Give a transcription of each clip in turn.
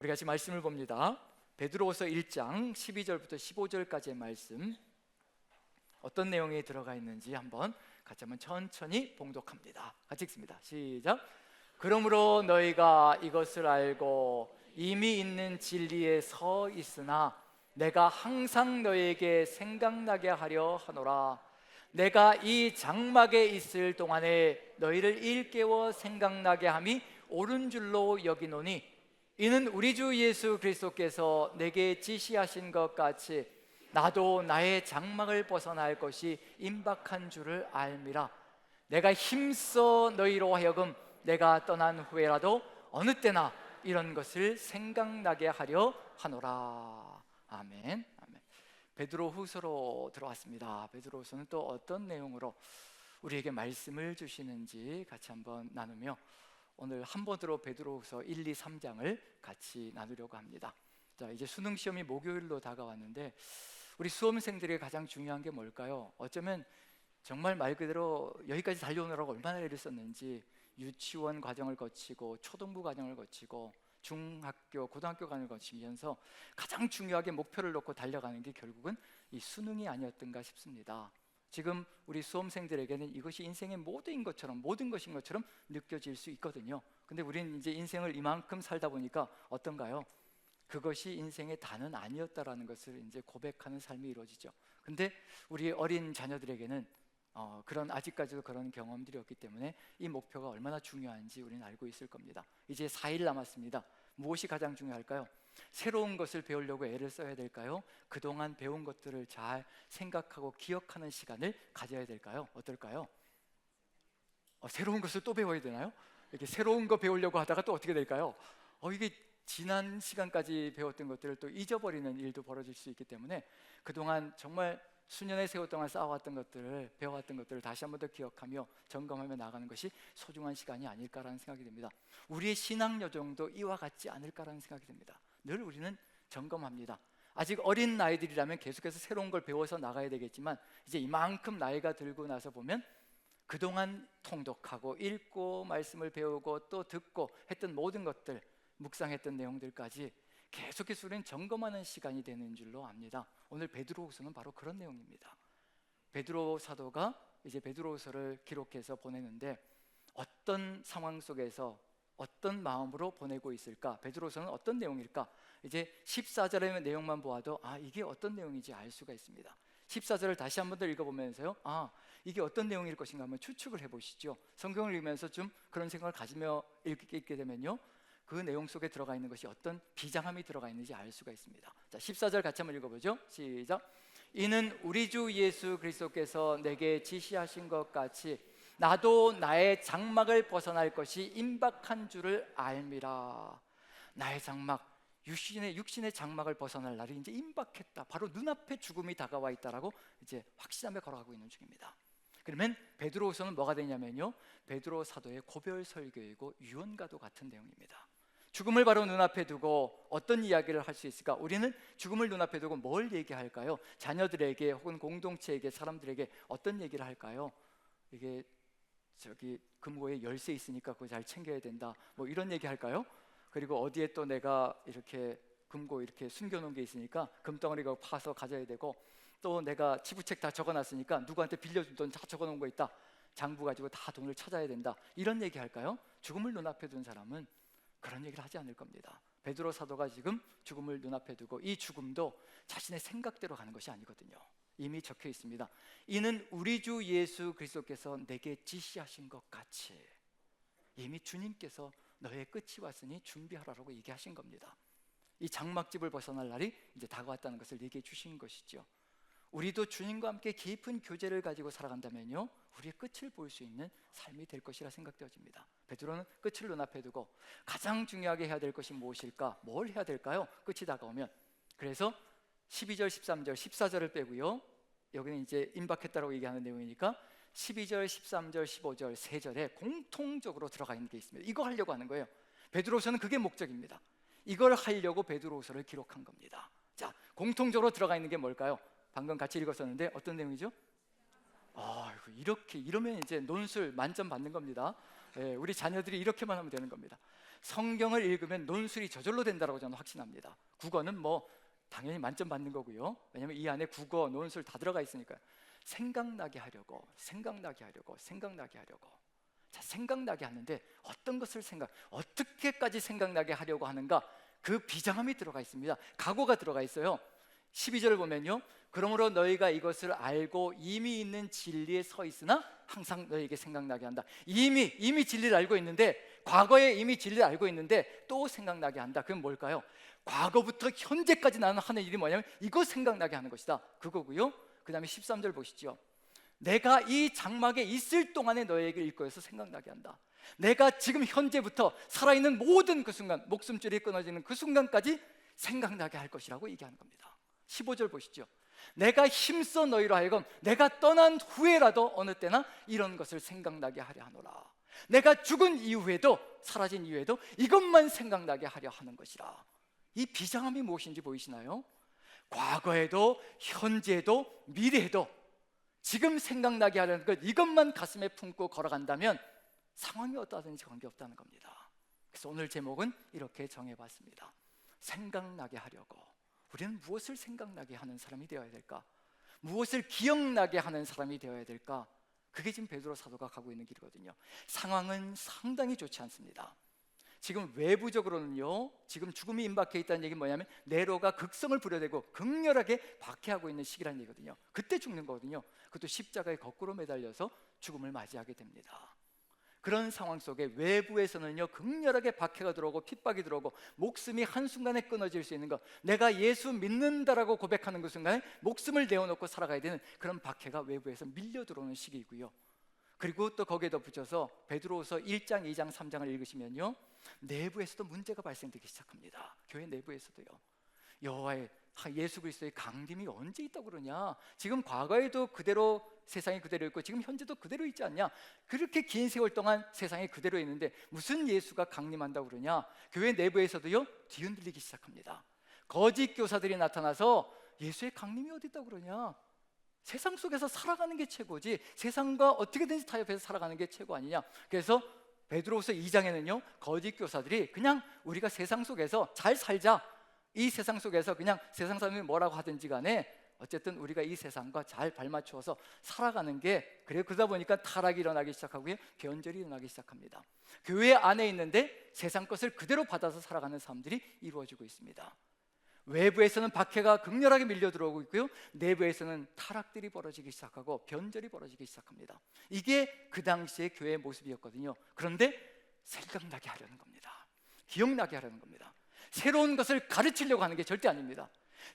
우리 같이 말씀을 봅니다. 베드로후서 1장 12절부터 15절까지의 말씀, 어떤 내용이 들어가 있는지 같이 한번 천천히 봉독합니다. 같이 읽습니다. 시작. 그러므로 너희가 이것을 알고 이미 있는 진리에 서 있으나 내가 항상 너희에게 생각나게 하려 하노라. 내가 이 장막에 있을 동안에 너희를 일깨워 생각나게 함이 옳은 줄로 여기노니 이는 우리 주 예수 그리스도께서 내게 지시하신 것 같이 나도 나의 장막을 벗어날 것이 임박한 줄을 알미라. 내가 힘써 너희로 하여금 내가 떠난 후에라도 어느 때나 이런 것을 생각나게 하려 하노라. 아멘. 아멘. 베드로후서로 들어왔습니다. 베드로후서는 또 어떤 내용으로 우리에게 말씀을 주시는지 같이 한번 나누며 오늘 한 번으로 베드로후서 1, 2, 3장을 같이 나누려고 합니다. 자, 이제 수능 시험이 목요일로 다가왔는데 우리 수험생들에게 가장 중요한 게 뭘까요? 어쩌면 정말 말 그대로 여기까지 달려오느라고 얼마나 애를 썼는지 유치원 과정을 거치고 초등부 과정을 거치고 중학교, 고등학교 과정을 거치면서 가장 중요하게 목표를 놓고 달려가는 게 결국은 이 수능이 아니었던가 싶습니다. 지금 우리 수험생들에게는 이것이 인생의 모든 것인 것처럼 느껴질 수 있거든요. 근데 우리는 이제 인생을 이만큼 살다 보니까 어떤가요? 그것이 인생의 다는 아니었다라는 것을 이제 고백하는 삶이 이루어지죠. 근데 우리 어린 자녀들에게는 아직까지도 그런 경험들이 없기 때문에 이 목표가 얼마나 중요한지 우리는 알고 있을 겁니다. 이제 4일 남았습니다. 무엇이 가장 중요할까요? 새로운 것을 배우려고 애를 써야 될까요? 그동안 배운 것들을 잘 생각하고 기억하는 시간을 가져야 될까요? 어떨까요? 새로운 것을 또 배워야 되나요? 이렇게 새로운 거 배우려고 하다가 또 어떻게 될까요? 이게 지난 시간까지 배웠던 것들을 또 잊어버리는 일도 벌어질 수 있기 때문에 그동안 정말 수년의 세월 동안 쌓아왔던 것들을, 배워왔던 것들을 다시 한 번 더 기억하며 점검하며 나가는 것이 소중한 시간이 아닐까라는 생각이 듭니다. 우리의 신앙 여정도 이와 같지 않을까라는 생각이 듭니다. 늘 우리는 점검합니다. 아직 어린 나이들이라면 계속해서 새로운 걸 배워서 나가야 되겠지만 이제 이만큼 나이가 들고 나서 보면 그동안 통독하고 읽고 말씀을 배우고 또 듣고 했던 모든 것들, 묵상했던 내용들까지 계속해서 우리는 점검하는 시간이 되는 줄로 압니다. 오늘 베드로후서는 바로 그런 내용입니다. 베드로 사도가 이제 베드로후서를 기록해서 보내는데 어떤 상황 속에서 어떤 마음으로 보내고 있을까? 베드로서는 어떤 내용일까? 이제 14절의 내용만 보아도 이게 어떤 내용인지 알 수가 있습니다. 14절을 다시 한 번 더 읽어보면서요, 이게 어떤 내용일 것인가 한번 추측을 해보시죠. 성경을 읽으면서 좀 그런 생각을 가지며 읽게 되면요, 그 내용 속에 들어가 있는 것이 어떤 비장함이 들어가 있는지 알 수가 있습니다. 자, 14절 같이 한번 읽어보죠. 시작. 이는 우리 주 예수 그리스도께서 내게 지시하신 것 같이 나도 나의 장막을 벗어날 것이 임박한 줄을 알미라. 나의 장막, 육신의 장막을 벗어날 날이 이제 임박했다. 바로 눈앞에 죽음이 다가와 있다라고 이제 확신하며 걸어가고 있는 중입니다. 그러면 베드로후서는 뭐가 되냐면요, 베드로 사도의 고별 설교이고 유언과도 같은 내용입니다. 죽음을 바로 눈앞에 두고 어떤 이야기를 할 수 있을까? 우리는 죽음을 눈앞에 두고 뭘 얘기할까요? 자녀들에게 혹은 공동체에게, 사람들에게 어떤 얘기를 할까요? 이게 금고에 열쇠 있으니까 그거 잘 챙겨야 된다, 뭐 이런 얘기 할까요? 그리고 어디에 또 내가 이렇게 금고 이렇게 숨겨놓은 게 있으니까 금덩어리가 파서 가져야 되고, 또 내가 지부책 다 적어놨으니까 누구한테 빌려준 돈 다 적어놓은 거 있다, 장부 가지고 다 돈을 찾아야 된다, 이런 얘기 할까요? 죽음을 눈앞에 둔 사람은 그런 얘기를 하지 않을 겁니다. 베드로 사도가 지금 죽음을 눈앞에 두고 이 죽음도 자신의 생각대로 가는 것이 아니거든요. 이미 적혀 있습니다. 이는 우리 주 예수 그리스도께서 내게 지시하신 것 같이, 이미 주님께서 너의 끝이 왔으니 준비하라고 얘기하신 겁니다. 이 장막집을 벗어날 날이 이제 다가왔다는 것을 얘기해 주신 것이죠. 우리도 주님과 함께 깊은 교제를 가지고 살아간다면요, 우리의 끝을 볼 수 있는 삶이 될 것이라 생각되어집니다. 베드로는 끝을 눈앞에 두고 가장 중요하게 해야 될 것이 무엇일까? 뭘 해야 될까요? 끝이 다가오면. 그래서 12절, 13절, 14절을 빼고요, 여기는 이제 임박했다라고 얘기하는 내용이니까 12절, 13절, 15절 세 절에 공통적으로 들어가 있는 게 있습니다. 이거 하려고 하는 거예요. 베드로서는 그게 목적입니다. 이걸 하려고 베드로서를 기록한 겁니다. 자, 공통적으로 들어가 있는 게 뭘까요? 방금 같이 읽었었는데 어떤 내용이죠? 이러면 이제 논술 만점 받는 겁니다. 우리 자녀들이 이렇게만 하면 되는 겁니다. 성경을 읽으면 논술이 저절로 된다고 저는 확신합니다. 국어는 뭐 당연히 만점 받는 거고요. 왜냐하면 이 안에 국어, 논술 다 들어가 있으니까요. 생각나게 하려고. 자, 생각나게 하는데 어떤 것을 어떻게까지 생각나게 하려고 하는가? 그 비장함이 들어가 있습니다. 각오가 들어가 있어요. 12절을 보면요, 그러므로 너희가 이것을 알고 이미 있는 진리에 서 있으나 항상 너희에게 생각나게 한다. 이미 진리를 알고 있는데, 과거에 이미 진리를 알고 있는데 또 생각나게 한다. 그건 뭘까요? 과거부터 현재까지 나는 하는 일이 뭐냐면 이거 생각나게 하는 것이다, 그거고요. 그 다음에 13절 보시죠. 내가 이 장막에 있을 동안에 너희에게 일거에서 생각나게 한다. 내가 지금 현재부터 살아있는 모든 그 순간, 목숨줄이 끊어지는 그 순간까지 생각나게 할 것이라고 얘기하는 겁니다. 15절 보시죠. 내가 힘써 너희로 하여금 내가 떠난 후에라도 어느 때나 이런 것을 생각나게 하려 하노라. 내가 죽은 이후에도, 사라진 이후에도 이것만 생각나게 하려 하는 것이라. 이 비장함이 무엇인지 보이시나요? 과거에도 현재에도 미래에도 지금 생각나게 하려는 것, 이것만 가슴에 품고 걸어간다면 상황이 어떠하든지 관계없다는 겁니다. 그래서 오늘 제목은 이렇게 정해봤습니다. 생각나게 하려고. 우리는 무엇을 생각나게 하는 사람이 되어야 될까? 무엇을 기억나게 하는 사람이 되어야 될까? 그게 지금 베드로 사도가 가고 있는 길이거든요. 상황은 상당히 좋지 않습니다. 지금 외부적으로는요, 지금 죽음이 임박해 있다는 얘기는 뭐냐면 네로가 극성을 부려대고 극렬하게 박해하고 있는 시기라는 얘기거든요. 그때 죽는 거거든요. 그것도 십자가에 거꾸로 매달려서 죽음을 맞이하게 됩니다. 그런 상황 속에 외부에서는요, 극렬하게 박해가 들어오고 핍박이 들어오고 목숨이 한순간에 끊어질 수 있는 것, 내가 예수 믿는다라고 고백하는 그 순간에 목숨을 내어놓고 살아가야 되는 그런 박해가 외부에서 밀려 들어오는 시기이고요. 그리고 또 거기에 덧붙여서 베드로후서 1장, 2장, 3장을 읽으시면요, 내부에서도 문제가 발생되기 시작합니다. 교회 내부에서도요. 여호와의 예수 그리스도의 강림이 언제 있다고 그러냐? 지금 과거에도 그대로 세상이 그대로 있고 지금 현재도 그대로 있지 않냐? 그렇게 긴 세월 동안 세상이 그대로 있는데 무슨 예수가 강림한다고 그러냐? 교회 내부에서도요, 뒤흔들리기 시작합니다. 거짓 교사들이 나타나서 예수의 강림이 어디 있다고 그러냐? 세상 속에서 살아가는 게 최고지, 세상과 어떻게든지 타협해서 살아가는 게 최고 아니냐? 그래서 베드로후서 2장에는요, 거짓 교사들이 그냥 우리가 세상 속에서 잘 살자, 이 세상 속에서 그냥 세상 사람이 뭐라고 하든지 간에 어쨌든 우리가 이 세상과 잘 발맞추어서 살아가는 게, 그래 그러다 보니까 타락이 일어나기 시작하고요, 변절이 일어나기 시작합니다. 교회 안에 있는데 세상 것을 그대로 받아서 살아가는 사람들이 이루어지고 있습니다. 외부에서는 박해가 극렬하게 밀려 들어오고 있고요, 내부에서는 타락들이 벌어지기 시작하고 변절이 벌어지기 시작합니다. 이게 그 당시의 교회의 모습이었거든요. 그런데 생각나게 하려는 겁니다. 기억나게 하려는 겁니다. 새로운 것을 가르치려고 하는 게 절대 아닙니다.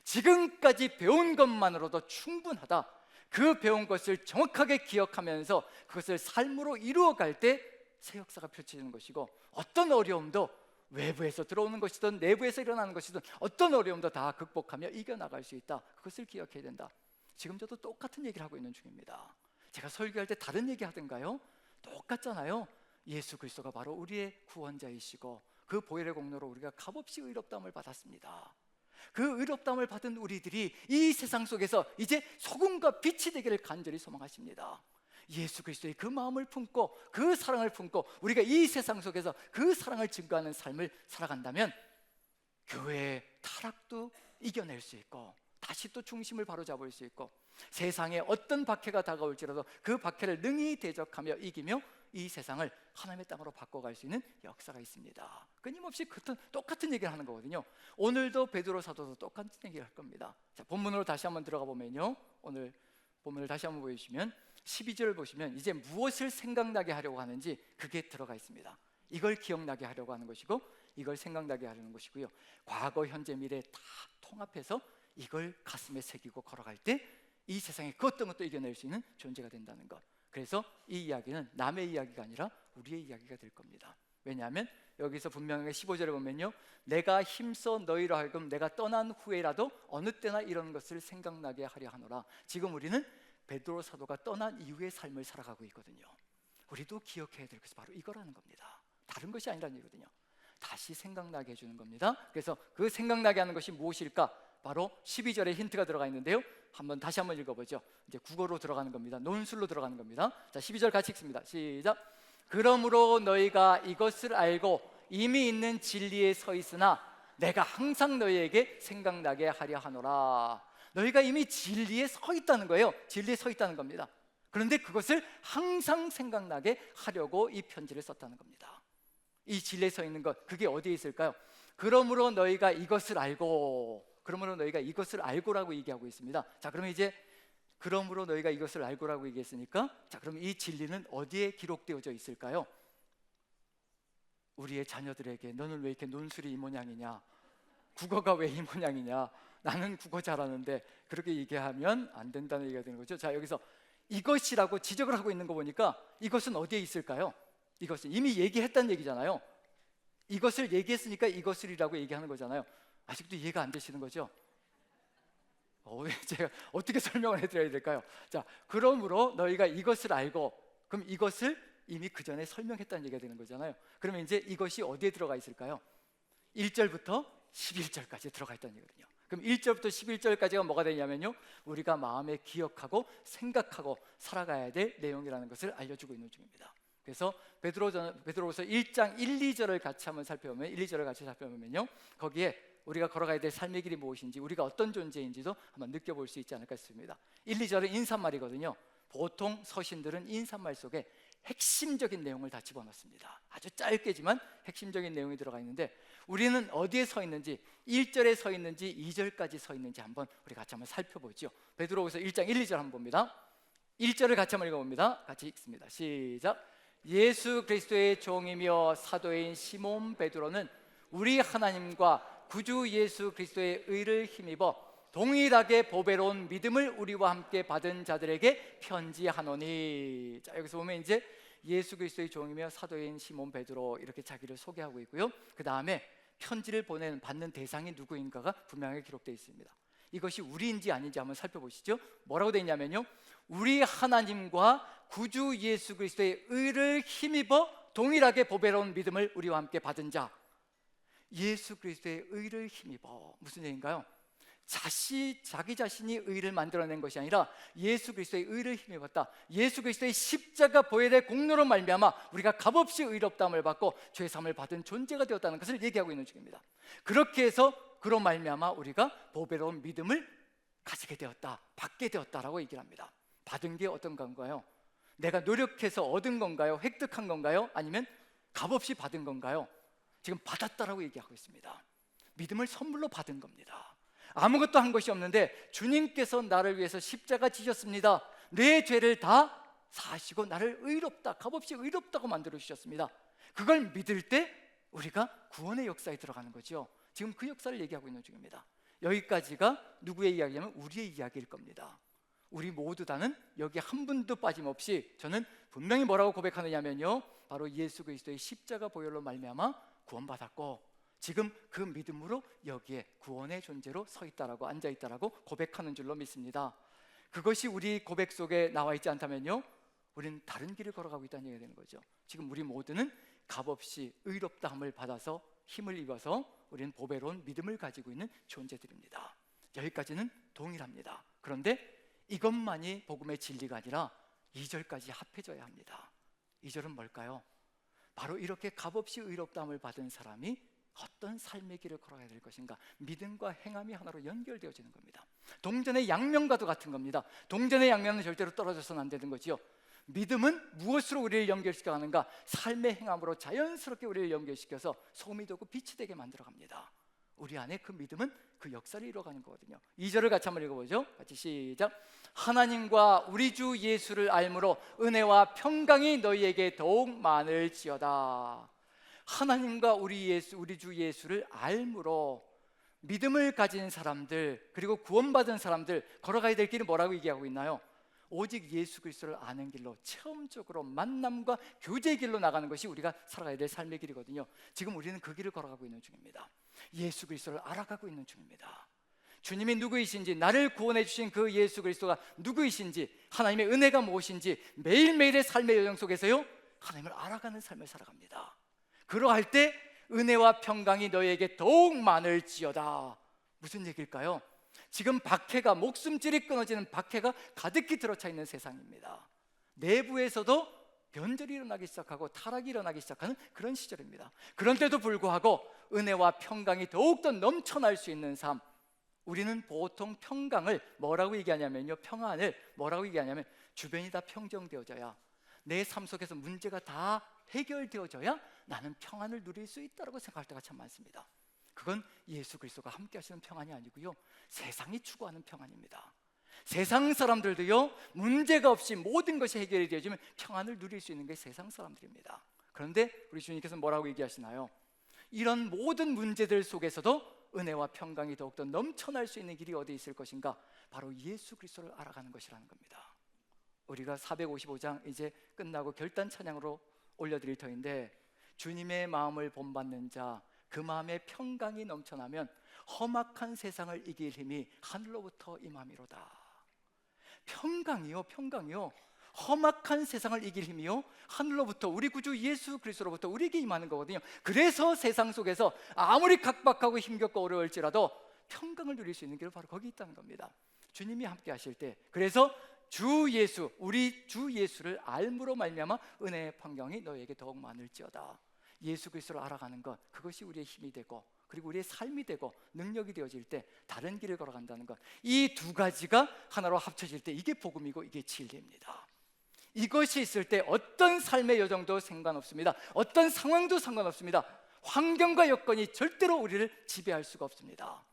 지금까지 배운 것만으로도 충분하다. 그 배운 것을 정확하게 기억하면서 그것을 삶으로 이루어갈 때 새 역사가 펼쳐지는 것이고, 어떤 어려움도 외부에서 들어오는 것이든 내부에서 일어나는 것이든 어떤 어려움도 다 극복하며 이겨나갈 수 있다. 그것을 기억해야 된다. 지금 저도 똑같은 얘기를 하고 있는 중입니다. 제가 설교할 때 다른 얘기 하던가요? 똑같잖아요. 예수 그리스도가 바로 우리의 구원자이시고 그 보혈의 공로로 우리가 값없이 의롭다함을 받았습니다. 그 의롭다함을 받은 우리들이 이 세상 속에서 이제 소금과 빛이 되기를 간절히 소망하십니다. 예수 그리스도의 그 마음을 품고 그 사랑을 품고 우리가 이 세상 속에서 그 사랑을 증거하는 삶을 살아간다면 교회의 타락도 이겨낼 수 있고 다시 또 중심을 바로잡을 수 있고, 세상에 어떤 박해가 다가올지라도 그 박해를 능히 대적하며 이기며 이 세상을 하나님의 땅으로 바꿔갈 수 있는 역사가 있습니다. 끊임없이 똑같은 얘기를 하는 거거든요. 오늘도 베드로 사도도 똑같은 얘기를 할 겁니다. 자, 본문으로 다시 한번 들어가 보면요, 오늘 본문을 다시 한번 보여주시면 12절을 보시면 이제 무엇을 생각나게 하려고 하는지 그게 들어가 있습니다. 이걸 기억나게 하려고 하는 것이고 이걸 생각나게 하려는 것이고요, 과거, 현재, 미래 다 통합해서 이걸 가슴에 새기고 걸어갈 때 이 세상에 그 어떤 것도 이겨낼 수 있는 존재가 된다는 것. 그래서 이 이야기는 남의 이야기가 아니라 우리의 이야기가 될 겁니다. 왜냐하면 여기서 분명하게 15절에 보면요, 내가 힘써 너희로 하여금 내가 떠난 후에라도 어느 때나 이런 것을 생각나게 하려 하노라. 지금 우리는 베드로 사도가 떠난 이후의 삶을 살아가고 있거든요. 우리도 기억해야 될 것이 바로 이거라는 겁니다. 다른 것이 아니라는 얘기거든요. 다시 생각나게 해주는 겁니다. 그래서 그 생각나게 하는 것이 무엇일까? 바로 12절에 힌트가 들어가 있는데요, 다시 한번 읽어보죠. 이제 국어로 들어가는 겁니다. 논술로 들어가는 겁니다. 자, 12절 같이 읽습니다. 시작. 그러므로 너희가 이것을 알고 이미 있는 진리에 서 있으나 내가 항상 너희에게 생각나게 하려 하노라. 너희가 이미 진리에 서 있다는 거예요. 진리에 서 있다는 겁니다. 그런데 그것을 항상 생각나게 하려고 이 편지를 썼다는 겁니다. 이 진리에 서 있는 것, 그게 어디에 있을까요? 그러므로 너희가 이것을 알고라고 얘기하고 있습니다. 자, 그러면 이제 그러므로 너희가 이것을 알고라고 얘기했으니까, 자, 그럼 이 진리는 어디에 기록되어져 있을까요? 우리의 자녀들에게 너는 왜 이렇게 논술이 이 모양이냐, 국어가 왜 이 모양이냐, 나는 국어 잘하는데, 그렇게 얘기하면 안 된다는 얘기가 되는 거죠. 자, 여기서 이것이라고 지적을 하고 있는 거 보니까 이것은 어디에 있을까요? 이것은 이미 얘기했다는 얘기잖아요. 이것을 얘기했으니까 이것을이라고 얘기하는 거잖아요. 아직도 이해가 안 되시는 거죠? 제가 어떻게 설명을 해드려야 될까요? 자, 그러므로 너희가 이것을 알고, 그럼 이것을 이미 그 전에 설명했다는 얘기가 되는 거잖아요. 그러면 이제 이것이 어디에 들어가 있을까요? 1절부터 11절까지 들어가 있다는 얘기거든요. 그럼 1절부터 11절까지가 뭐가 되냐면요, 우리가 마음에 기억하고 생각하고 살아가야 될 내용이라는 것을 알려주고 있는 중입니다. 그래서 베드로후서 1장 1, 2절을 같이 한번 살펴보면, 1, 2절을 같이 살펴보면요, 거기에 우리가 걸어가야 될 삶의 길이 무엇인지, 우리가 어떤 존재인지도 한번 느껴볼 수 있지 않을까 싶습니다. 1, 2절은 인사말이거든요. 보통 서신들은 인사말 속에 핵심적인 내용을 다 집어넣습니다. 아주 짧게지만 핵심적인 내용이 들어가 있는데, 우리는 어디에 서 있는지, 1절에 서 있는지 2절까지 서 있는지 한번 우리 같이 한번 살펴보죠. 베드로후서 1장 1, 2절 한번 봅니다. 1절을 같이 한번 읽어봅니다. 같이 읽습니다. 시작. 예수 그리스도의 종이며 사도인 시몬 베드로는 우리 하나님과 구주 예수 그리스도의 의를 힘입어 동일하게 보배로운 믿음을 우리와 함께 받은 자들에게 편지하노니. 자, 여기서 보면 이제 예수 그리스도의 종이며 사도인 시몬 베드로, 이렇게 자기를 소개하고 있고요. 그 다음에 편지를 받는 대상이 누구인가가 분명하게 기록되어 있습니다. 이것이 우리인지 아닌지 한번 살펴보시죠. 뭐라고 되어 있냐면요, 우리 하나님과 구주 예수 그리스도의 의를 힘입어 동일하게 보배로운 믿음을 우리와 함께 받은 자. 예수 그리스도의 의를 힘입어, 무슨 얘기인가요? 자기 자신이 의를 만들어낸 것이 아니라 예수 그리스도의 의를 힘입었다. 예수 그리스도의 십자가 보혈의 공로로 말미암아 우리가 값없이 의롭다함을 받고 죄 사함을 받은 존재가 되었다는 것을 얘기하고 있는 중입니다. 그렇게 해서 그로 말미암아 우리가 보배로운 믿음을 가지게 되었다, 받게 되었다라고 얘기를 합니다. 받은 게 어떤 건가요? 내가 노력해서 얻은 건가요? 획득한 건가요? 아니면 값없이 받은 건가요? 지금 받았다라고 얘기하고 있습니다. 믿음을 선물로 받은 겁니다. 아무것도 한 것이 없는데 주님께서 나를 위해서 십자가 지셨습니다. 내 죄를 다 사하시고 나를 의롭다, 값없이 의롭다고 만들어 주셨습니다. 그걸 믿을 때 우리가 구원의 역사에 들어가는 거죠. 지금 그 역사를 얘기하고 있는 중입니다. 여기까지가 누구의 이야기냐면 우리의 이야기일 겁니다. 우리 모두 다는 여기 한 분도 빠짐없이 저는 분명히 뭐라고 고백하느냐면요, 바로 예수 그리스도의 십자가 보혈로 말미암아 구원받았고 지금 그 믿음으로 여기에 구원의 존재로 서 있다라고, 앉아 있다라고 고백하는 줄로 믿습니다. 그것이 우리 고백 속에 나와 있지 않다면요, 우리는 다른 길을 걸어가고 있다는 얘기가 되는 거죠. 지금 우리 모두는 값없이 의롭다함을 받아서 힘을 입어서 우리는 보배로운 믿음을 가지고 있는 존재들입니다. 여기까지는 동일합니다. 그런데 이것만이 복음의 진리가 아니라 2절까지 합해져야 합니다. 2절은 뭘까요? 바로 이렇게 값없이 의롭다함을 받은 사람이 어떤 삶의 길을 걸어가야 될 것인가, 믿음과 행함이 하나로 연결되어지는 겁니다. 동전의 양면과도 같은 겁니다. 동전의 양면은 절대로 떨어져서는 안 되는 거지요. 믿음은 무엇으로 우리를 연결시켜 가는가? 삶의 행함으로 자연스럽게 우리를 연결시켜서 소금이 되고 빛이 되게 만들어갑니다. 우리 안에 그 믿음은 그 역사를 이루어가는 거거든요. 2절을 같이 한번 읽어보죠. 같이 시작. 하나님과 우리 주 예수를 알므로 은혜와 평강이 너희에게 더욱 많을지어다. 하나님과 우리 주 예수를 알므로, 믿음을 가진 사람들, 그리고 구원받은 사람들 걸어가야 될 길은 뭐라고 얘기하고 있나요? 오직 예수 그리스도를 아는 길로, 체험적으로 만남과 교제의 길로 나가는 것이 우리가 살아가야 될 삶의 길이거든요. 지금 우리는 그 길을 걸어가고 있는 중입니다. 예수 그리스도를 알아가고 있는 중입니다. 주님이 누구이신지, 나를 구원해 주신 그 예수 그리스도가 누구이신지, 하나님의 은혜가 무엇인지 매일매일의 삶의 여정 속에서요, 하나님을 알아가는 삶을 살아갑니다. 그러할 때 은혜와 평강이 너희에게 더욱 많을지어다. 무슨 얘기일까요? 지금 박해가, 목숨줄이 끊어지는 박해가 가득히 들어차 있는 세상입니다. 내부에서도 변절이 일어나기 시작하고 타락이 일어나기 시작하는 그런 시절입니다. 그런데도 불구하고 은혜와 평강이 더욱더 넘쳐날 수 있는 삶, 우리는 보통 평강을 뭐라고 얘기하냐면요, 평안을 뭐라고 얘기하냐면 주변이 다 평정되어져야, 내 삶 속에서 문제가 다 해결되어져야 나는 평안을 누릴 수 있다고 생각할 때가 참 많습니다. 그건 예수 그리스도가 함께 하시는 평안이 아니고요, 세상이 추구하는 평안입니다. 세상 사람들도요, 문제가 없이 모든 것이 해결이 되어지면 평안을 누릴 수 있는 게 세상 사람들입니다. 그런데 우리 주님께서 뭐라고 얘기하시나요? 이런 모든 문제들 속에서도 은혜와 평강이 더욱더 넘쳐날 수 있는 길이 어디 있을 것인가? 바로 예수 그리스도를 알아가는 것이라는 겁니다. 우리가 455장 이제 끝나고 결단 찬양으로 올려드릴 터인데, 주님의 마음을 본받는 자, 그 마음에 평강이 넘쳐나면 험악한 세상을 이길 힘이 하늘로부터 임함이로다. 평강이요, 평강이요, 험악한 세상을 이길 힘이요, 하늘로부터, 우리 구주 예수 그리스도로부터 우리에게 임하는 거거든요. 그래서 세상 속에서 아무리 각박하고 힘겹고 어려울지라도 평강을 누릴 수 있는 길은 바로 거기 있다는 겁니다. 주님이 함께 하실 때, 그래서 주 예수, 우리 주 예수를 알므로 말미암아 은혜의 평강이 너에게 더욱 많을지어다. 예수 그리스도를 알아가는 것, 그것이 우리의 힘이 되고, 그리고 우리의 삶이 되고 능력이 되어질 때 다른 길을 걸어간다는 것, 이 두 가지가 하나로 합쳐질 때 이게 복음이고 이게 진리입니다. 이것이 있을 때 어떤 삶의 여정도 상관없습니다. 어떤 상황도 상관없습니다. 환경과 여건이 절대로 우리를 지배할 수가 없습니다.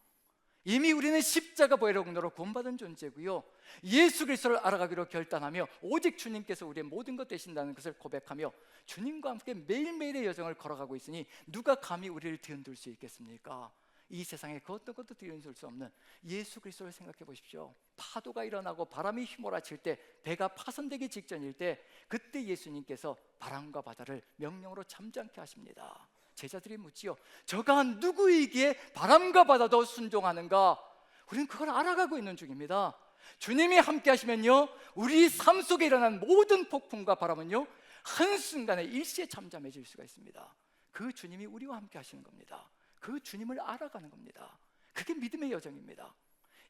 이미 우리는 십자가 보혈의 공로로 구원받은 존재고요, 예수 그리스도를 알아가기로 결단하며 오직 주님께서 우리의 모든 것 되신다는 것을 고백하며 주님과 함께 매일매일의 여정을 걸어가고 있으니 누가 감히 우리를 뒤흔들 수 있겠습니까? 이 세상에 그 어떤 것도 뒤흔들 수 없는 예수 그리스도를 생각해 보십시오. 파도가 일어나고 바람이 휘몰아칠 때, 배가 파손되기 직전일 때, 그때 예수님께서 바람과 바다를 명령으로 잠잠케 하십니다. 제자들이 묻지요, 저가 누구이기에 바람과 바다도 순종하는가? 우리는 그걸 알아가고 있는 중입니다. 주님이 함께 하시면요, 우리 삶 속에 일어난 모든 폭풍과 바람은요, 한순간에 일시에 잠잠해질 수가 있습니다. 그 주님이 우리와 함께 하시는 겁니다. 그 주님을 알아가는 겁니다. 그게 믿음의 여정입니다.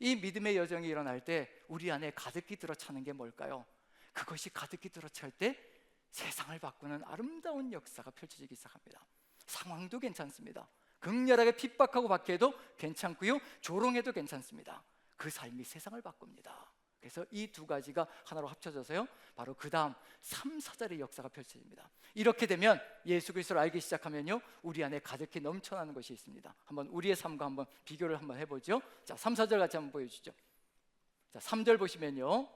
이 믿음의 여정이 일어날 때 우리 안에 가득히 들어차는 게 뭘까요? 그것이 가득히 들어찰 때 세상을 바꾸는 아름다운 역사가 펼쳐지기 시작합니다. 상황도 괜찮습니다. 극렬하게 핍박하고 박해도 괜찮고요, 조롱해도 괜찮습니다. 그 삶이 세상을 바꿉니다. 그래서 이 두 가지가 하나로 합쳐져서요, 바로 그 다음 3, 4절의 역사가 펼쳐집니다. 이렇게 되면 예수 그리스도를 알기 시작하면요, 우리 안에 가득히 넘쳐나는 것이 있습니다. 한번 우리의 삶과 한번 비교를 한번 해보죠. 자, 3, 4절 같이 한번 보여주시죠. 자, 3절 보시면요,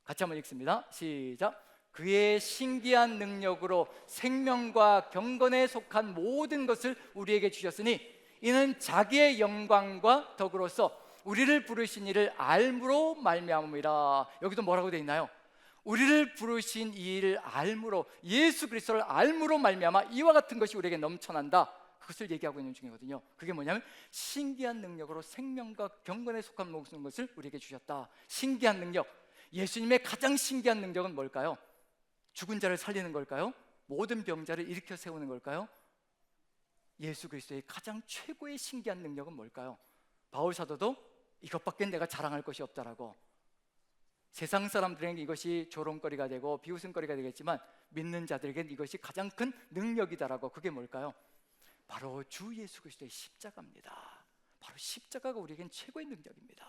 같이 한번 읽습니다. 시작. 그의 신기한 능력으로 생명과 경건에 속한 모든 것을 우리에게 주셨으니 이는 자기의 영광과 덕으로서 우리를 부르신 이를 알므로 말미암음이라. 여기도 뭐라고 되어 있나요? 우리를 부르신 이 일을 알므로, 예수 그리스도를 알므로 말미암아 이와 같은 것이 우리에게 넘쳐난다. 그것을 얘기하고 있는 중이거든요. 그게 뭐냐면 신기한 능력으로 생명과 경건에 속한 모든 것을 우리에게 주셨다. 신기한 능력, 예수님의 가장 신기한 능력은 뭘까요? 죽은 자를 살리는 걸까요? 모든 병자를 일으켜 세우는 걸까요? 예수 그리스도의 가장 최고의 신기한 능력은 뭘까요? 바울 사도도 이것밖에 내가 자랑할 것이 없다라고, 세상 사람들에게 이것이 조롱거리가 되고 비웃음거리가 되겠지만 믿는 자들에겐 이것이 가장 큰 능력이다라고. 그게 뭘까요? 바로 주 예수 그리스도의 십자가입니다. 바로 십자가가 우리에겐 최고의 능력입니다.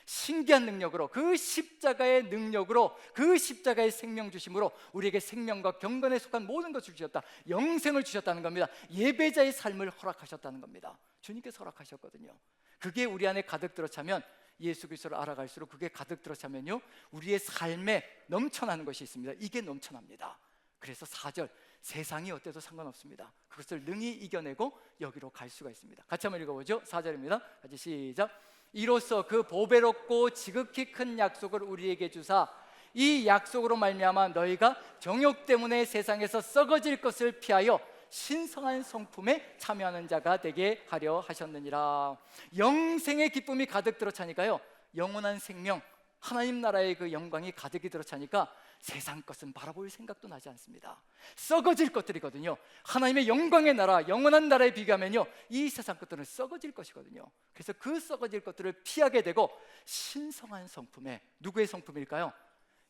신기한 능력으로, 그 십자가의 능력으로, 그 십자가의 생명 주심으로 우리에게 생명과 경건에 속한 모든 것을 주셨다. 영생을 주셨다는 겁니다. 예배자의 삶을 허락하셨다는 겁니다. 주님께서 허락하셨거든요. 그게 우리 안에 가득 들어차면, 예수 그리스도를 알아갈수록 그게 가득 들어차면요, 우리의 삶에 넘쳐나는 것이 있습니다. 이게 넘쳐납니다. 그래서 4절, 세상이 어때도 상관없습니다. 그것을 능히 이겨내고 여기로 갈 수가 있습니다. 같이 한번 읽어보죠. 4절입니다. 같이 시작. 이로써 그 보배롭고 지극히 큰 약속을 우리에게 주사 이 약속으로 말미암아 너희가 정욕 때문에 세상에서 썩어질 것을 피하여 신성한 성품에 참여하는 자가 되게 하려 하셨느니라. 영생의 기쁨이 가득 들어차니까요, 영원한 생명, 하나님 나라의 그 영광이 가득히 들어차니까 세상 것은 바라볼 생각도 나지 않습니다. 썩어질 것들이거든요. 하나님의 영광의 나라, 영원한 나라에 비교하면요, 이 세상 것들은 썩어질 것이거든요. 그래서 그 썩어질 것들을 피하게 되고 신성한 성품에, 누구의 성품일까요?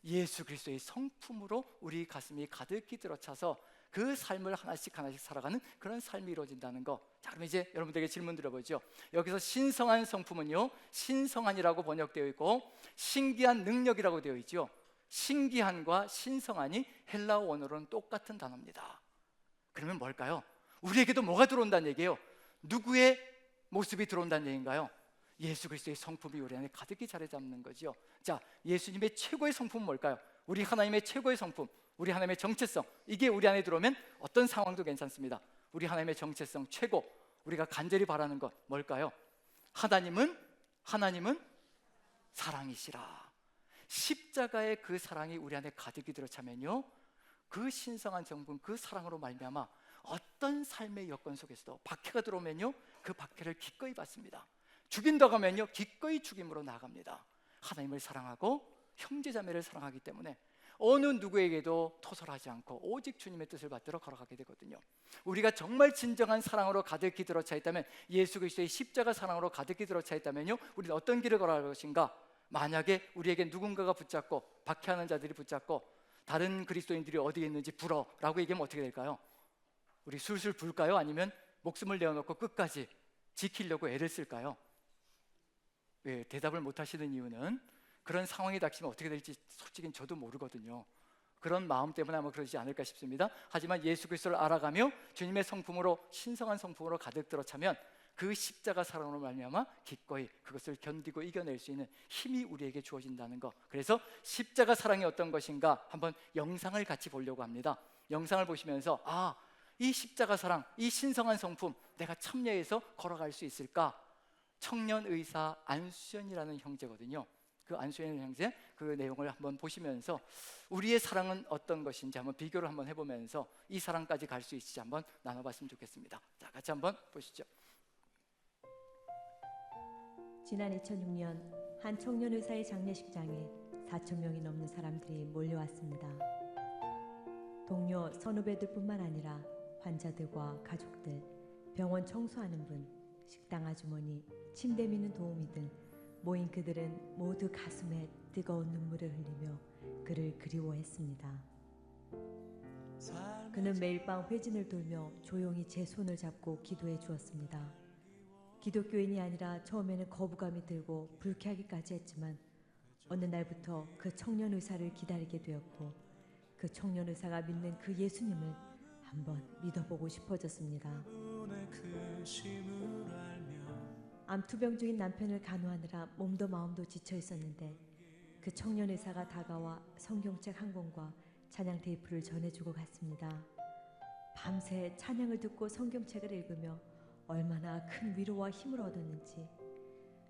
예수 그리스도의 성품으로 우리 가슴이 가득히 들어차서 그 삶을 하나씩 하나씩 살아가는 그런 삶이 이루어진다는 거. 자, 그럼 이제 여러분들에게 질문 드려보죠. 여기서 신성한 성품은요, 신성한이라고 번역되어 있고 신기한 능력이라고 되어 있죠. 신기한과 신성한이 헬라어 원어로는 똑같은 단어입니다. 그러면 뭘까요? 우리에게도 뭐가 들어온다는 얘기예요? 누구의 모습이 들어온다는 얘기인가요? 예수 그리스도의 성품이 우리 안에 가득히 자리 잡는 거죠. 자, 예수님의 최고의 성품은 뭘까요? 우리 하나님의 최고의 성품, 우리 하나님의 정체성, 이게 우리 안에 들어오면 어떤 상황도 괜찮습니다. 우리 하나님의 정체성 최고, 우리가 간절히 바라는 것 뭘까요? 하나님은 사랑이시라. 십자가의 그 사랑이 우리 안에 가득히 들어차면요, 그 신성한 성품, 그 사랑으로 말미암아 어떤 삶의 여건 속에서도 박해가 들어오면요, 그 박해를 기꺼이 받습니다. 죽인다고 하면요, 기꺼이 죽임으로 나아갑니다. 하나님을 사랑하고 형제자매를 사랑하기 때문에 어느 누구에게도 토설하지 않고 오직 주님의 뜻을 받들어 걸어가게 되거든요. 우리가 정말 진정한 사랑으로 가득히 들어차 있다면, 예수 그리스도의 십자가 사랑으로 가득히 들어차 있다면요, 우리는 어떤 길을 걸어갈 것인가? 만약에 우리에게 누군가가 붙잡고, 박해하는 자들이 붙잡고 다른 그리스도인들이 어디에 있는지 불어라고 얘기하면 어떻게 될까요? 우리 술술 불까요? 아니면 목숨을 내어놓고 끝까지 지키려고 애를 쓸까요? 왜 대답을 못 하시는 이유는, 그런 상황이 닥치면 어떻게 될지 솔직히 저도 모르거든요. 그런 마음 때문에 아마 그러지 않을까 싶습니다. 하지만 예수 그리스도를 알아가며 주님의 성품으로, 신성한 성품으로 가득 들어차면 그 십자가 사랑으로 말미암아 기꺼이 그것을 견디고 이겨낼 수 있는 힘이 우리에게 주어진다는 것. 그래서 십자가 사랑이 어떤 것인가 한번 영상을 같이 보려고 합니다. 영상을 보시면서 이 십자가 사랑, 이 신성한 성품 내가 참여해서 걸어갈 수 있을까? 청년 의사 안수연이라는 형제거든요. 그 안수연 형제 그 내용을 한번 보시면서 우리의 사랑은 어떤 것인지 한번 비교를 한번 해보면서 이 사랑까지 갈 수 있을지 한번 나눠봤으면 좋겠습니다. 자, 같이 한번 보시죠. 지난 2006년 한 청년 의사의 장례식장에 4,000명이 넘는 사람들이 몰려왔습니다. 동료 선후배들뿐만 아니라 환자들과 가족들, 병원 청소하는 분, 식당 아주머니, 침대 미는 도우미 등 모인 그들은 모두 가슴에 뜨거운 눈물을 흘리며 그를 그리워했습니다. 그는 매일 밤 회진을 돌며 조용히 제 손을 잡고 기도해 주었습니다. 기독교인이 아니라 처음에는 거부감이 들고 불쾌하기까지 했지만 어느 날부터 그 청년 의사를 기다리게 되었고, 그 청년 의사가 믿는 그 예수님을 한번 믿어보고 싶어졌습니다. 암투병 중인 남편을 간호하느라 몸도 마음도 지쳐 있었는데 그 청년 의사가 다가와 성경책 한 권과 찬양 테이프를 전해주고 갔습니다. 밤새 찬양을 듣고 성경책을 읽으며 얼마나 큰 위로와 힘을 얻었는지,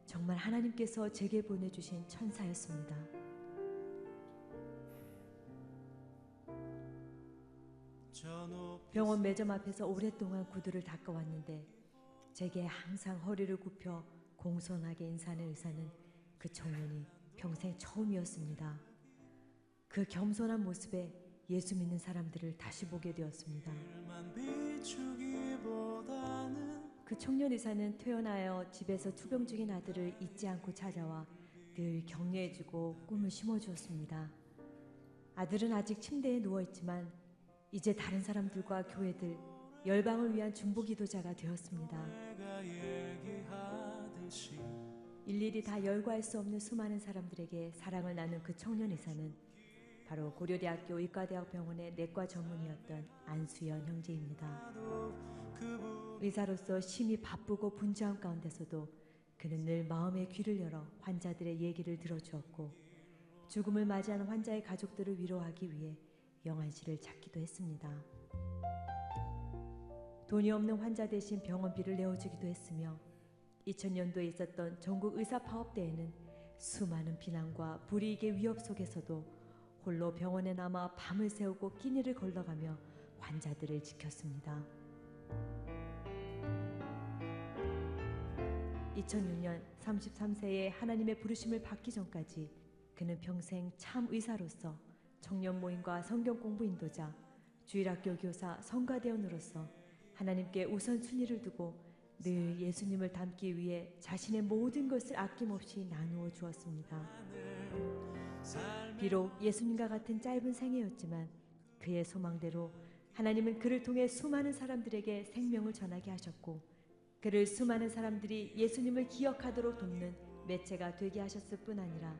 정말 하나님께서 제게 보내주신 천사였습니다. 병원 매점 앞에서 오랫동안 구두를 닦아왔는데 제게 항상 허리를 굽혀 공손하게 인사하는 의사는 그 청년이 평생 처음이었습니다. 그 겸손한 모습에 예수 믿는 사람들을 다시 보게 되었습니다. 그 청년 의사는 퇴원하여 집에서 투병 중인 아들을 잊지 않고 찾아와 늘 격려해주고 꿈을 심어주었습니다. 아들은 아직 침대에 누워있지만 이제 다른 사람들과 교회들, 열방을 위한 중보기도자가 되었습니다. 일일이 다 열거할 수 없는 수많은 사람들에게 사랑을 나눈 그 청년 의사는 바로 고려대학교 의과대학병원의 내과 전문의였던 안수연 형제입니다. 의사로서 심히 바쁘고 분주한 가운데서도 그는 늘 마음의 귀를 열어 환자들의 얘기를 들어주었고, 죽음을 맞이하는 환자의 가족들을 위로하기 위해 영안실을 찾기도 했습니다. 돈이 없는 환자 대신 병원비를 내어주기도 했으며 2000년도에 있었던 전국 의사파업대회는 수많은 비난과 불이익의 위협 속에서도 홀로 병원에 남아 밤을 새우고 끼니를 걸러가며 환자들을 지켰습니다. 2006년 33세에 하나님의 부르심을 받기 전까지 그는 평생 참 의사로서 청년 모임과 성경 공부 인도자, 주일학교 교사, 성가대원으로서 하나님께 우선순위를 두고 늘 예수님을 닮기 위해 자신의 모든 것을 아낌없이 나누어 주었습니다. 비록 예수님과 같은 짧은 생애였지만 그의 소망대로 하나님은 그를 통해 수많은 사람들에게 생명을 전하게 하셨고 그를 수많은 사람들이 예수님을 기억하도록 돕는 매체가 되게 하셨을 뿐 아니라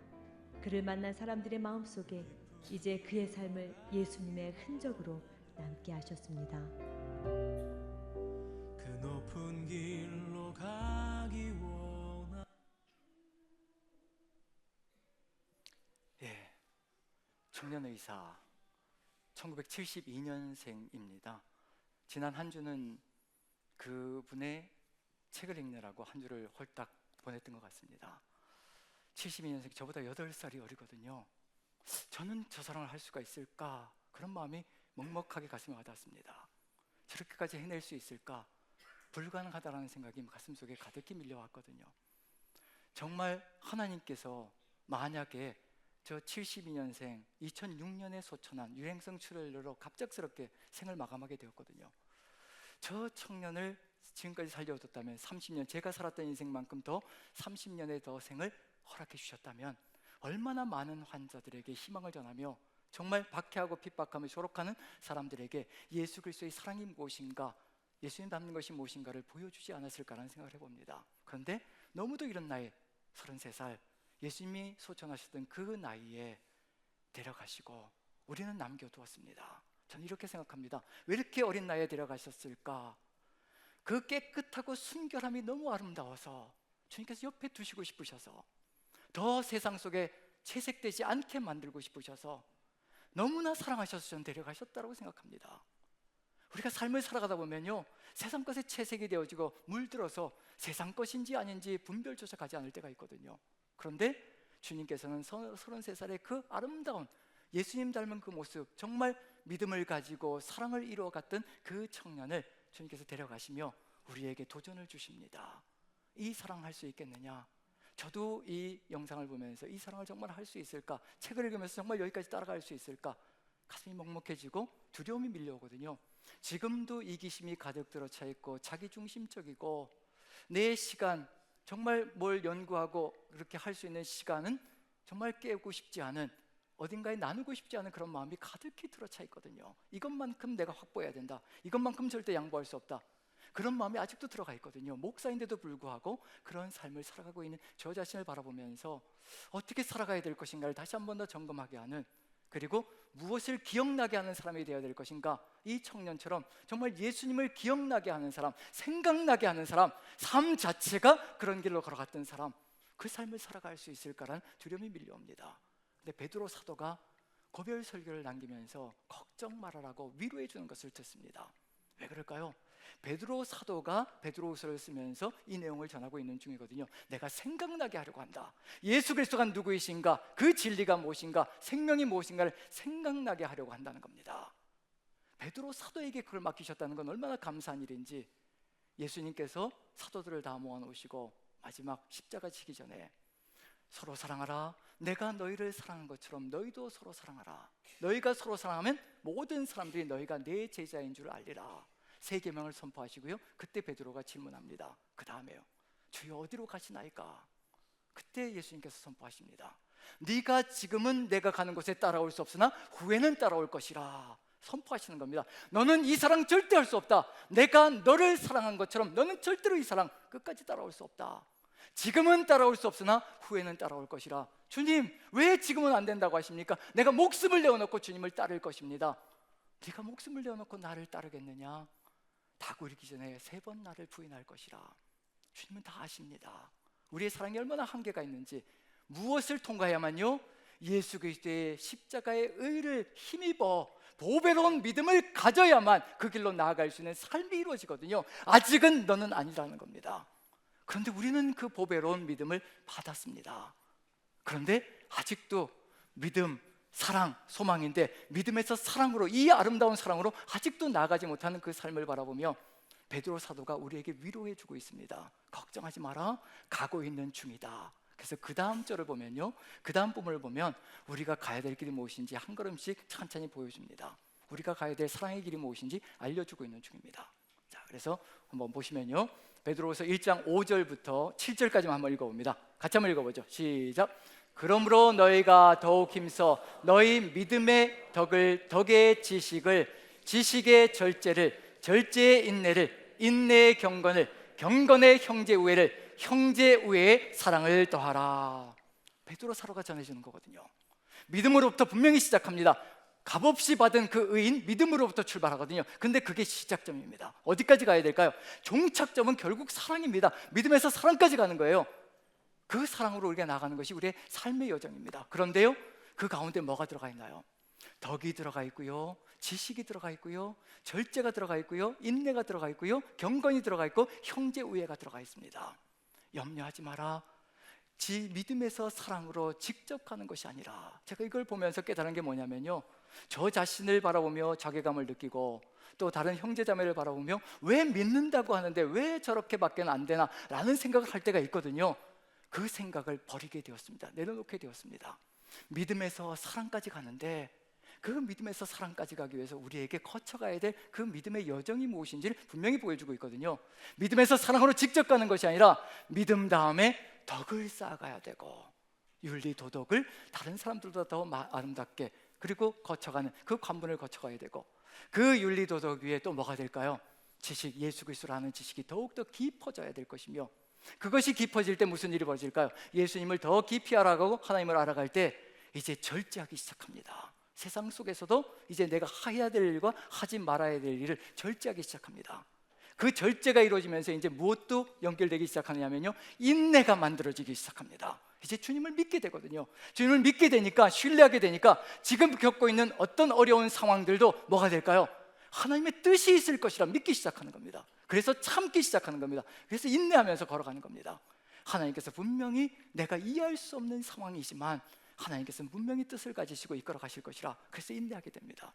그를 만난 사람들의 마음속에 이제 그의 삶을 예수님의 흔적으로 남게 하셨습니다. 그 높은 길로 가기 원하. 예, 청년의사 1972년생입니다. 지난 한 주는 그분의 책을 읽느라고 한 주를 홀딱 보냈던 것 같습니다. 72년생, 저보다 8살이 어리거든요. 저는 저 사랑을 할 수가 있을까? 그런 마음이 먹먹하게 가슴에 와닿았습니다. 저렇게까지 해낼 수 있을까? 불가능하다라는 생각이 가슴속에 가득히 밀려왔거든요. 정말 하나님께서 만약에 저 72년생 2006년에 소천한 유행성 출혈로 갑작스럽게 생을 마감하게 되었거든요. 저 청년을 지금까지 살려뒀다면 30년, 제가 살았던 인생만큼 더 30년의 더 생을 허락해 주셨다면 얼마나 많은 환자들에게 희망을 전하며 정말 박해하고 핍박하며 조롱하는 사람들에게 예수 그리스도의 사랑이 무엇인가, 예수님 닮는 것이 무엇인가를 보여주지 않았을까라는 생각을 해봅니다. 그런데 너무도 이런 나이 33살, 예수님이 소천하셨던 그 나이에 데려가시고 우리는 남겨두었습니다. 저는 이렇게 생각합니다. 왜 이렇게 어린 나이에 데려가셨을까? 그 깨끗하고 순결함이 너무 아름다워서 주님께서 옆에 두시고 싶으셔서, 더 세상 속에 채색되지 않게 만들고 싶으셔서 너무나 사랑하셔서 저는 데려가셨다고 생각합니다. 우리가 삶을 살아가다 보면요, 세상 것에 채색이 되어지고 물들어서 세상 것인지 아닌지 분별조차 가지 않을 때가 있거든요. 그런데 주님께서는 33살의 그 아름다운 예수님 닮은 그 모습, 정말 믿음을 가지고 사랑을 이루어갔던 그 청년을 주님께서 데려가시며 우리에게 도전을 주십니다. 이 사랑할 수 있겠느냐? 저도 이 영상을 보면서 이 사랑을 정말 할 수 있을까? 책을 읽으면서 정말 여기까지 따라갈 수 있을까? 가슴이 먹먹해지고 두려움이 밀려오거든요. 지금도 이기심이 가득 들어차 있고 자기중심적이고 내 시간, 정말 뭘 연구하고 그렇게 할 수 있는 시간은 정말 깨우고 싶지 않은, 어딘가에 나누고 싶지 않은 그런 마음이 가득히 들어차 있거든요. 이것만큼 내가 확보해야 된다, 이것만큼 절대 양보할 수 없다, 그런 마음이 아직도 들어가 있거든요. 목사인데도 불구하고 그런 삶을 살아가고 있는 저 자신을 바라보면서 어떻게 살아가야 될 것인가를 다시 한 번 더 점검하게 하는, 그리고 무엇을 기억나게 하는 사람이 되어야 될 것인가, 이 청년처럼 정말 예수님을 기억나게 하는 사람, 생각나게 하는 사람, 삶 자체가 그런 길로 걸어갔던 사람, 그 삶을 살아갈 수 있을까라는 두려움이 밀려옵니다. 근데 베드로 사도가 고별 설교를 남기면서 걱정 말아라고 위로해 주는 것을 듣습니다. 왜 그럴까요? 베드로 사도가 베드로후서를 쓰면서 이 내용을 전하고 있는 중이거든요. 내가 생각나게 하려고 한다. 예수 그리스도가 누구이신가, 그 진리가 무엇인가, 생명이 무엇인가를 생각나게 하려고 한다는 겁니다. 베드로 사도에게 그걸 맡기셨다는 건 얼마나 감사한 일인지, 예수님께서 사도들을 다 모아놓으시고 마지막 십자가 지기 전에 서로 사랑하라, 내가 너희를 사랑한 것처럼 너희도 서로 사랑하라, 너희가 서로 사랑하면 모든 사람들이 너희가 내 제자인 줄 알리라, 세 계명을 선포하시고요. 그때 베드로가 질문합니다. 그 다음에요, 주여 어디로 가시나이까? 그때 예수님께서 선포하십니다. 네가 지금은 내가 가는 곳에 따라올 수 없으나 후에는 따라올 것이라 선포하시는 겁니다. 너는 이 사랑 절대 할 수 없다. 내가 너를 사랑한 것처럼 너는 절대로 이 사랑 끝까지 따라올 수 없다. 지금은 따라올 수 없으나 후에는 따라올 것이라. 주님, 왜 지금은 안 된다고 하십니까? 내가 목숨을 내어놓고 주님을 따를 것입니다. 네가 목숨을 내어놓고 나를 따르겠느냐? 다 굴기 전에 3번 나를 부인할 것이라. 주님은 다 아십니다. 우리의 사랑이 얼마나 한계가 있는지, 무엇을 통과해야만요, 예수 그리스도의 십자가의 의를 힘입어 보배로운 믿음을 가져야만 그 길로 나아갈 수 있는 삶이 이루어지거든요. 아직은 너는 아니라는 겁니다. 그런데 우리는 그 보배로운 믿음을 받았습니다. 그런데 아직도 믿음, 사랑, 소망인데 믿음에서 사랑으로, 이 아름다운 사랑으로 아직도 나아가지 못하는 그 삶을 바라보며 베드로 사도가 우리에게 위로해 주고 있습니다. 걱정하지 마라, 가고 있는 중이다. 그래서 그 다음 절을 보면요, 그 다음 부분을 보면 우리가 가야 될 길이 무엇인지 한 걸음씩 천천히 보여줍니다. 우리가 가야 될 사랑의 길이 무엇인지 알려주고 있는 중입니다. 자, 그래서 한번 보시면요, 베드로후서 1장 5절부터 7절까지만 한번 읽어봅니다. 같이 한번 읽어보죠. 시작. 그러므로 너희가 더욱 힘써 너희 믿음의 덕의 지식의 절제를, 절제의 인내를, 인내의 경건을, 경건의 형제우애를, 형제우애의 사랑을 더하라. 베드로 사도가 전해주는 거거든요. 믿음으로부터 분명히 시작합니다. 값없이 받은 그 의인, 믿음으로부터 출발하거든요. 근데 그게 시작점입니다. 어디까지 가야 될까요? 종착점은 결국 사랑입니다. 믿음에서 사랑까지 가는 거예요. 그 사랑으로 우리가 나가는 것이 우리의 삶의 여정입니다. 그런데요, 그 가운데 뭐가 들어가 있나요? 덕이 들어가 있고요, 지식이 들어가 있고요, 절제가 들어가 있고요, 인내가 들어가 있고요, 경건이 들어가 있고, 형제우애가 들어가 있습니다. 염려하지 마라. 믿음에서 사랑으로 직접 가는 것이 아니라, 제가 이걸 보면서 깨달은 게 뭐냐면요, 저 자신을 바라보며 자괴감을 느끼고 또 다른 형제자매를 바라보며 왜 믿는다고 하는데 왜 저렇게밖에 안 되나 라는 생각을 할 때가 있거든요. 그 생각을 버리게 되었습니다. 내려놓게 되었습니다. 믿음에서 사랑까지 가는데, 그 믿음에서 사랑까지 가기 위해서 우리에게 거쳐가야 될 그 믿음의 여정이 무엇인지를 분명히 보여주고 있거든요. 믿음에서 사랑으로 직접 가는 것이 아니라 믿음 다음에 덕을 쌓아가야 되고, 윤리 도덕을 다른 사람들보다 더 아름답게, 그리고 거쳐가는 그 관문을 거쳐가야 되고, 그 윤리 도덕 위에 또 뭐가 될까요? 지식, 예수 그리스도라는 지식이 더욱더 깊어져야 될 것이며, 그것이 깊어질 때 무슨 일이 벌어질까요? 예수님을 더 깊이 알아가고 하나님을 알아갈 때 이제 절제하기 시작합니다. 세상 속에서도 이제 내가 해야 될 일과 하지 말아야 될 일을 절제하기 시작합니다. 그 절제가 이루어지면서 이제 무엇도 연결되기 시작하냐면요, 인내가 만들어지기 시작합니다. 이제 주님을 믿게 되거든요. 주님을 믿게 되니까, 신뢰하게 되니까 지금 겪고 있는 어떤 어려운 상황들도 뭐가 될까요? 하나님의 뜻이 있을 것이라 믿기 시작하는 겁니다. 그래서 참기 시작하는 겁니다. 그래서 인내하면서 걸어가는 겁니다. 하나님께서 분명히 내가 이해할 수 없는 상황이지만 하나님께서는 분명히 뜻을 가지시고 이끌어 가실 것이라, 그래서 인내하게 됩니다.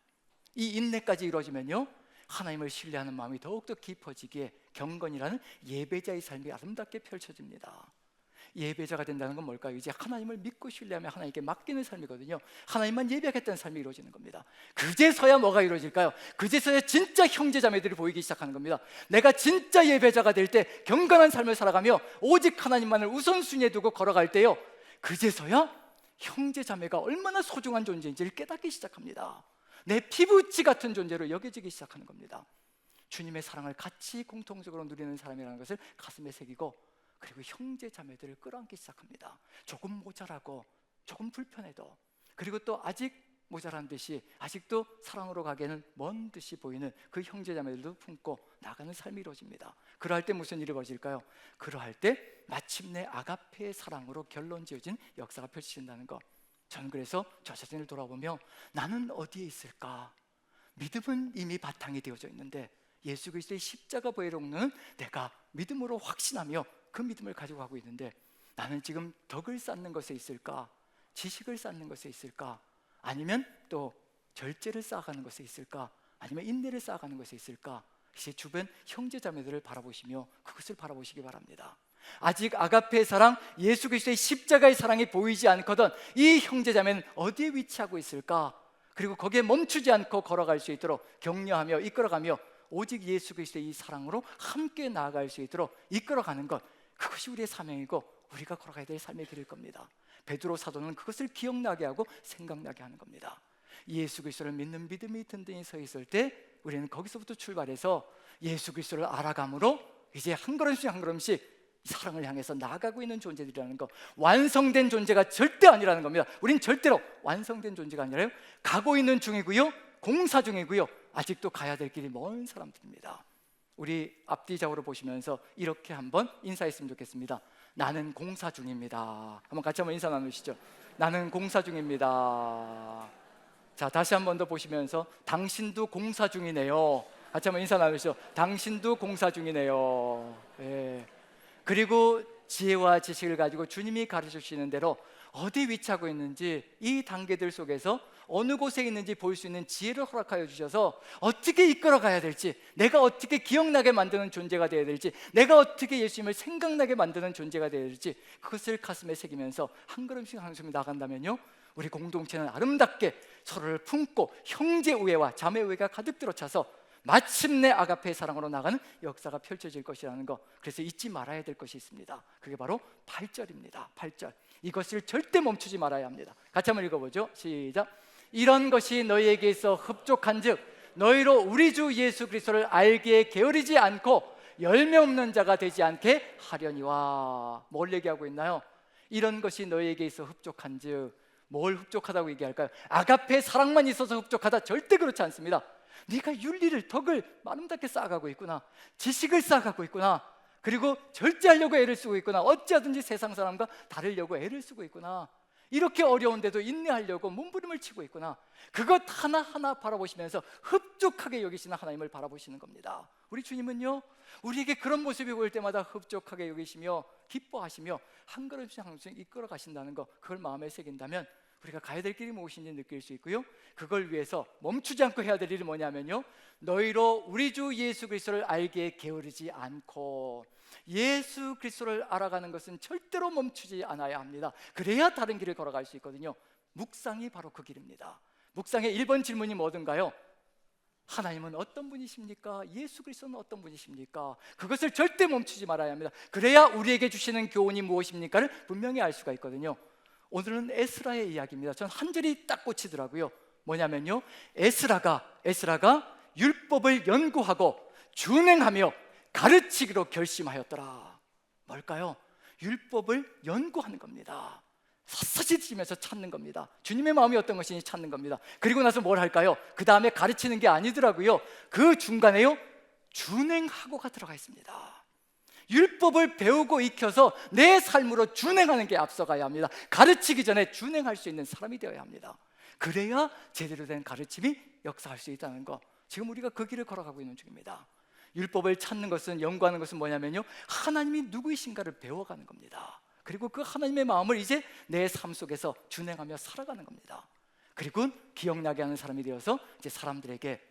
이 인내까지 이루어지면요, 하나님을 신뢰하는 마음이 더욱더 깊어지기에 경건이라는 예배자의 삶이 아름답게 펼쳐집니다. 예배자가 된다는 건 뭘까요? 이제 하나님을 믿고 신뢰하며 하나님께 맡기는 삶이거든요. 하나님만 예배하겠다는 삶이 이루어지는 겁니다. 그제서야 뭐가 이루어질까요? 그제서야 진짜 형제자매들이 보이기 시작하는 겁니다. 내가 진짜 예배자가 될 때 경건한 삶을 살아가며 오직 하나님만을 우선순위에 두고 걸어갈 때요, 그제서야 형제자매가 얼마나 소중한 존재인지를 깨닫기 시작합니다. 내 피부치 같은 존재로 여겨지기 시작하는 겁니다. 주님의 사랑을 같이 공통적으로 누리는 사람이라는 것을 가슴에 새기고, 그리고 형제자매들을 끌어안기 시작합니다. 조금 모자라고, 조금 불편해도, 그리고 또 아직 모자란 듯이, 아직도 사랑으로 가기에는 먼 듯이 보이는 그 형제자매들도 품고 나가는 삶이 이루어집니다. 그러할 때 무슨 일이 벌어질까요? 그러할 때 마침내 아가페의 사랑으로 결론 지어진 역사가 펼쳐진다는 것. 저는 그래서 저 자신을 돌아보며 나는 어디에 있을까? 믿음은 이미 바탕이 되어져 있는데 예수 그리스도의 십자가 보혈로는 내가 믿음으로 확신하며 그 믿음을 가지고 가고 있는데, 나는 지금 덕을 쌓는 것에 있을까? 지식을 쌓는 것에 있을까? 아니면 또 절제를 쌓아가는 것에 있을까? 아니면 인내를 쌓아가는 것에 있을까? 이제 주변 형제자매들을 바라보시며 그것을 바라보시기 바랍니다. 아직 아가페의 사랑, 예수 그리스도의 십자가의 사랑이 보이지 않거든 이 형제자매는 어디에 위치하고 있을까? 그리고 거기에 멈추지 않고 걸어갈 수 있도록 격려하며 이끌어가며 오직 예수 그리스도의 이 사랑으로 함께 나아갈 수 있도록 이끌어가는 것, 그것이 우리의 사명이고 우리가 걸어가야 될 삶의 길일 겁니다. 베드로 사도는 그것을 기억나게 하고 생각나게 하는 겁니다. 예수 그리스도를 믿는 믿음이 든든히 서 있을 때 우리는 거기서부터 출발해서 예수 그리스도를 알아감으로 이제 한 걸음씩 한 걸음씩 사랑을 향해서 나아가고 있는 존재들이라는 것, 완성된 존재가 절대 아니라는 겁니다. 우린 절대로 완성된 존재가 아니라요, 가고 있는 중이고요, 공사 중이고요, 아직도 가야 될 길이 먼 사람들입니다. 우리 앞뒤 좌우로 보시면서 이렇게 한번 인사했으면 좋겠습니다. 나는 공사 중입니다. 한번 같이 한번 인사 나누시죠. 나는 공사 중입니다. 자, 다시 한 번 더 보시면서 당신도 공사 중이네요. 같이 한번 인사 나누시죠. 당신도 공사 중이네요. 네. 그리고 지혜와 지식을 가지고 주님이 가르쳐 주시는 대로 어디 위치하고 있는지, 이 단계들 속에서 어느 곳에 있는지 볼 수 있는 지혜를 허락하여 주셔서 어떻게 이끌어가야 될지, 내가 어떻게 기억나게 만드는 존재가 되어야 될지, 내가 어떻게 예수님을 생각나게 만드는 존재가 되어야 될지, 그것을 가슴에 새기면서 한 걸음씩 한 걸음씩 나간다면요, 우리 공동체는 아름답게 서로를 품고 형제 우애와 자매 우애가 가득 들어차서 마침내 아가페의 사랑으로 나가는 역사가 펼쳐질 것이라는 거. 그래서 잊지 말아야 될 것이 있습니다. 그게 바로 8절입니다. 8절. 이것을 절대 멈추지 말아야 합니다. 같이 한번 읽어보죠. 시작. 이런 것이 너희에게 있어 흡족한즉 너희로 우리 주 예수 그리스도를 알기에 게으르지 않고 열매 없는 자가 되지 않게 하려니와. 뭘 얘기하고 있나요? 이런 것이 너희에게 있어 흡족한즉. 뭘 흡족하다고 얘기할까요? 아가페의 사랑만 있어서 흡족하다? 절대 그렇지 않습니다. 네가 윤리를, 덕을 아름답게 쌓아가고 있구나, 지식을 쌓아가고 있구나, 그리고 절제하려고 애를 쓰고 있구나, 어찌하든지 세상 사람과 다르려고 애를 쓰고 있구나, 이렇게 어려운데도 인내하려고 몸부림을 치고 있구나, 그것 하나하나 바라보시면서 흡족하게 여기시는 하나님을 바라보시는 겁니다. 우리 주님은요, 우리에게 그런 모습이 보일 때마다 흡족하게 여기시며 기뻐하시며 한 걸음씩 한 걸음씩 이끌어 가신다는 거, 그걸 마음에 새긴다면 우리가 가야 될 길이 무엇인지 느낄 수 있고요, 그걸 위해서 멈추지 않고 해야 될 일이 뭐냐면요, 너희로 우리 주 예수 그리스도를 알기에 게으르지 않고. 예수 그리스도를 알아가는 것은 절대로 멈추지 않아야 합니다. 그래야 다른 길을 걸어갈 수 있거든요. 묵상이 바로 그 길입니다. 묵상의 1번 질문이 뭐든가요? 하나님은 어떤 분이십니까? 예수 그리스도는 어떤 분이십니까? 그것을 절대 멈추지 말아야 합니다. 그래야 우리에게 주시는 교훈이 무엇입니까를 분명히 알 수가 있거든요. 오늘은 에스라의 이야기입니다. 전 한 절이 딱 꽂히더라고요. 뭐냐면요, 에스라가 율법을 연구하고 준행하며 가르치기로 결심하였더라. 뭘까요? 율법을 연구하는 겁니다. 샅샅이 뒤지면서 찾는 겁니다. 주님의 마음이 어떤 것인지 찾는 겁니다. 그리고 나서 뭘 할까요? 그 다음에 가르치는 게 아니더라고요. 그 중간에요, 준행하고가 들어가 있습니다. 율법을 배우고 익혀서 내 삶으로 준행하는 게 앞서가야 합니다. 가르치기 전에 준행할 수 있는 사람이 되어야 합니다. 그래야 제대로 된 가르침이 역사할 수 있다는 거. 지금 우리가 그 길을 걸어가고 있는 중입니다. 율법을 찾는 것은, 연구하는 것은 뭐냐면요, 하나님이 누구이신가를 배워가는 겁니다. 그리고 그 하나님의 마음을 이제 내 삶 속에서 준행하며 살아가는 겁니다. 그리고 기억나게 하는 사람이 되어서 이제 사람들에게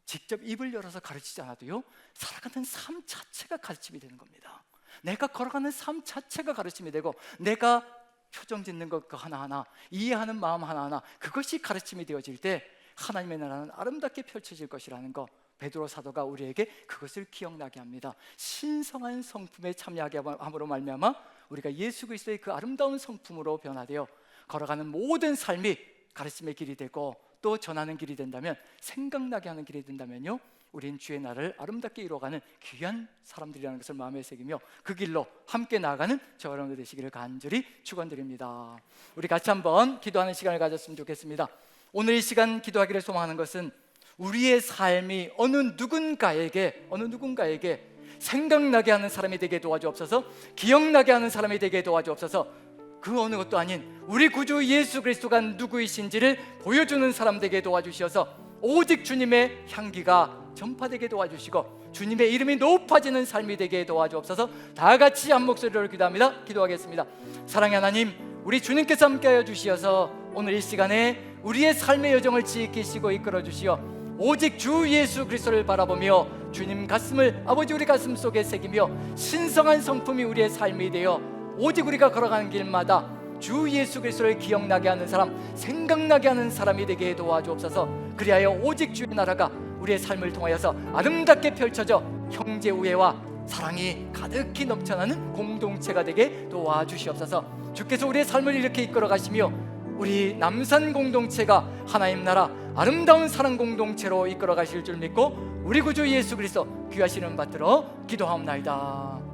직접 입을 열어서 가르치지 않아도요, 살아가는 삶 자체가 가르침이 되는 겁니다. 내가 걸어가는 삶 자체가 가르침이 되고, 내가 표정 짓는 것 하나하나, 이해하는 마음 하나하나, 그것이 가르침이 되어질 때 하나님의 나라는 아름답게 펼쳐질 것이라는 것, 베드로 사도가 우리에게 그것을 기억나게 합니다. 신성한 성품에 참여하게 함으로 말미암아 우리가 예수 그리스도의 그 아름다운 성품으로 변화되어 걸어가는 모든 삶이 가르침의 길이 되고, 또 전하는 길이 된다면, 생각나게 하는 길이 된다면요, 우린 주의 나라를 아름답게 이루어가는 귀한 사람들이라는 것을 마음에 새기며 그 길로 함께 나아가는 저와 여러분들 되시기를 간절히 축원드립니다. 우리 같이 한번 기도하는 시간을 가졌으면 좋겠습니다. 오늘 이 시간 기도하기를 소망하는 것은 우리의 삶이 어느 누군가에게 생각나게 하는 사람이 되게 도와주옵소서, 기억나게 하는 사람이 되게 도와주옵소서, 그 어느 것도 아닌 우리 구주 예수 그리스도가 누구이신지를 보여주는 사람 되게 도와주시어서 오직 주님의 향기가 전파되게 도와주시고 주님의 이름이 높아지는 삶이 되게 도와주옵소서. 다 같이 한 목소리로 기도합니다. 기도하겠습니다. 사랑의 하나님, 우리 주님께서 함께하여 주시어서 오늘 이 시간에 우리의 삶의 여정을 지키시고 이끌어 주시어 오직 주 예수 그리스도를 바라보며 주님 가슴을 아버지 우리 가슴 속에 새기며 신성한 성품이 우리의 삶이 되어 오직 우리가 걸어가는 길마다 주 예수 그리스도를 기억나게 하는 사람, 생각나게 하는 사람이 되게 도와주옵소서. 그리하여 오직 주의 나라가 우리의 삶을 통하여서 아름답게 펼쳐져 형제 우애와 사랑이 가득히 넘쳐나는 공동체가 되게 도와주시옵소서. 주께서 우리의 삶을 이렇게 이끌어 가시며 우리 남산 공동체가 하나님 나라 아름다운 사랑 공동체로 이끌어 가실 줄 믿고 우리 구주 예수 그리스도 귀하신 이름 받들어 기도하옵나이다.